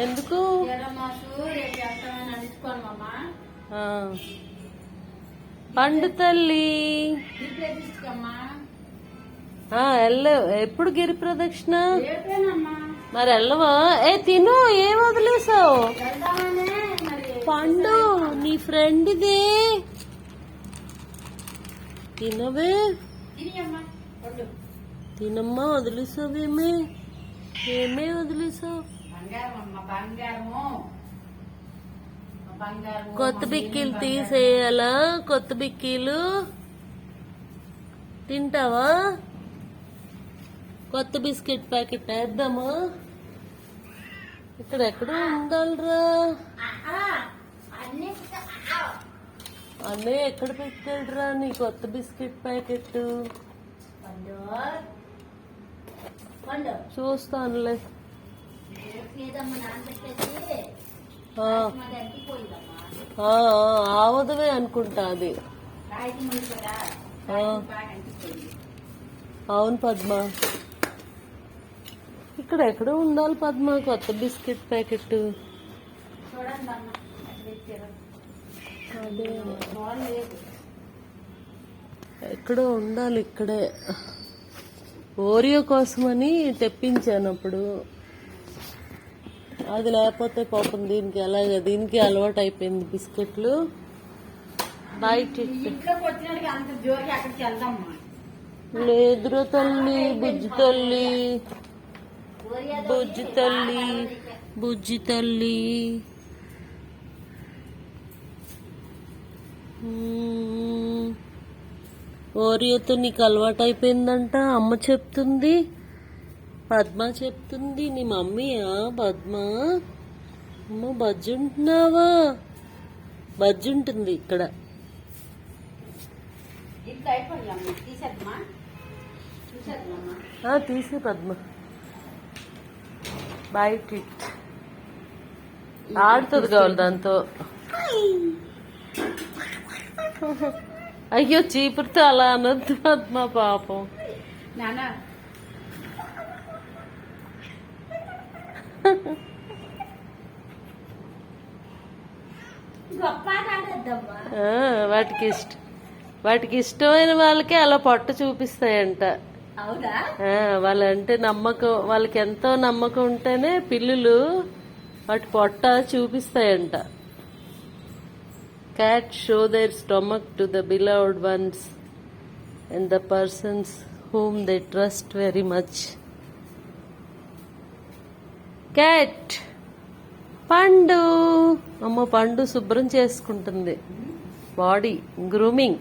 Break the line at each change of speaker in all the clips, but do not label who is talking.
ఎందుకు పండు తల్లి ఎప్పుడు గిరి ప్రదక్షిణ మరి వెళ్ళవా? తిను, ఏం వదిలేసావు? పండు నీ ఫ్రెండ్ ఇదే, తినవే, తినమ్మా. వదిలేసావేమే? ఏమే వదిలేసావు? కొత్త బిక్కీలు తీసేయాలా? కొత్త బిక్కీలు తింటావా? కొత్త బిస్కెట్ ప్యాకెట్ వేద్దామా? ఇక్కడ ఎక్కడ ఉండాలిరా? అన్నయ్య ఎక్కడ పెట్టాడురా నీ కొత్త బిస్కెట్ ప్యాకెట్? చూస్తానులే. ఆవదవే అనుకుంటా అది. అవును పద్మ, ఇక్కడ ఎక్కడ ఉండాలి పద్మ కొత్త బిస్కెట్ ప్యాకెట్? అదే ఎక్కడో ఉండాలి. ఇక్కడే ఓరియో కోసమని తెప్పించాను అప్పుడు. అది లేకపోతే పాపం దీనికి అలవాటు అయిపోయింది బిస్కెట్లు. బయట లేదురా తల్లి, బుజ్జి తల్లి, బుజ్జి తల్లి, బుజ్జి తల్లి. ఓరియోతో నీకు అలవాటు అయిపోయిందంట అమ్మ చెప్తుంది, పద్మ చెప్తుంది. నీ మమ్మీయా పద్మ? అమ్మ బజ్జుంటున్నావా? బజ్జుంటుంది ఇక్కడ. తీసే పద్మ, బయట ఆడుతుంది కావాలి దాంతో. అయ్యో చీపురుతో అలా అనొద్దు పద్మ, పాపం. వాటికి ఇష్టమైన వాళ్ళకి అలా పొట్ట చూపిస్తాయంట. వాళ్ళంటే నమ్మకం, వాళ్ళకి ఎంతో నమ్మకం ఉంటేనే పిల్లులు వాటి పొట్ట చూపిస్తాయంట. Cats show their stomach to the beloved ones and the persons whom they trust very much. Cat, పండు. అమ్మ పండు శుభ్రం చేసుకుంటుంది, బాడీ గ్రూమింగ్.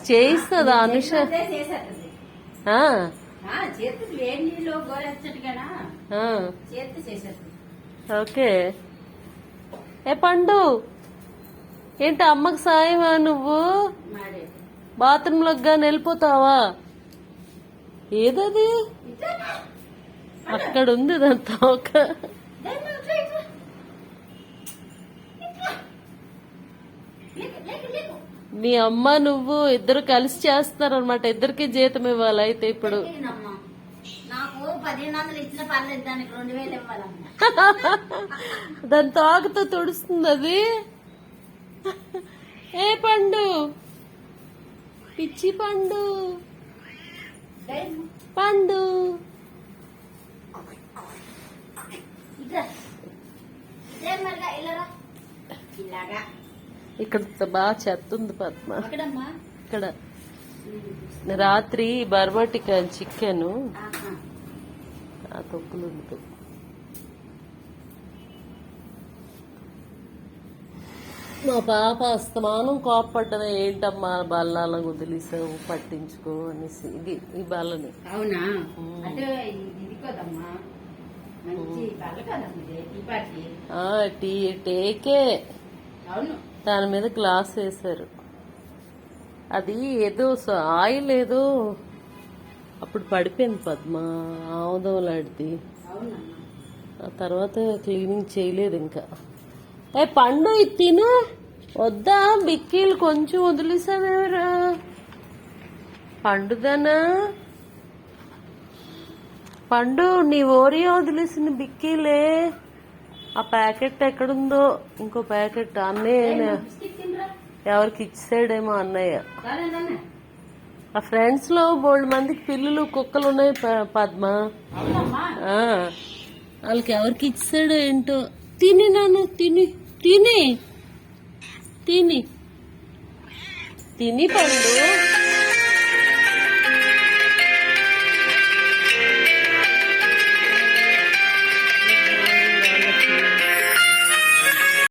చేయిస్తుందా అనుష? ఓకే. పండు ఏంటి అమ్మకి సాయమా? నువ్వు బాత్రూంలోకి కానీ వెళ్ళిపోతావా? ఏదది అక్కడ ఉంది దాని తోక. మీ అమ్మ నువ్వు ఇద్దరు కలిసి చేస్తారనమాట. ఇద్దరికి జీతం ఇవ్వాలి అయితే ఇప్పుడు. దాని తోకతో తుడుస్తుంది అది. ఏ పండు, పిచ్చి పండు, పండు. ఇక్కడ బాగా చెత్త ఉంది పద్మ. ఇక్కడ రాత్రి బర్బటిక చికెను ఆ తొక్కులు ఉంటుంది. మా పాప అస్తమానం కోపడ్డమే, ఏంటమ్మా బల్లాల వదిలేసావు పట్టించుకో అనేసి. ఈ బల్లని. అవునా? టేకే దాని మీద గ్లాస్ వేశారు. అది ఏదో ఆయిల్ ఏదో అప్పుడు పడిపోయింది పద్మ, ఆముదం. ఆ తర్వాత క్లీనింగ్ చేయలేదు ఇంకా. పండు ఇది తిను, వద్దా బిక్కీలు కొంచెం వదిలేసావేవరా పండుదనా పండు నీ ఓరియో వదిలేసిన బిక్కీలే ఆ ప్యాకెట్ ఎక్కడుందో ఇంకో ప్యాకెట్ అన్నయ్య ఎవరికి ఇచ్చాడేమో అన్నయ్య ఆ ఫ్రెండ్స్ లో బోల్డ్ మందికి పిల్లులు కుక్కలు ఉన్నాయి పద్మ వాళ్ళకి ఎవరికి ఇచ్చాడో ఏంటో తిని నాను తిని తిని తిని తిని పండు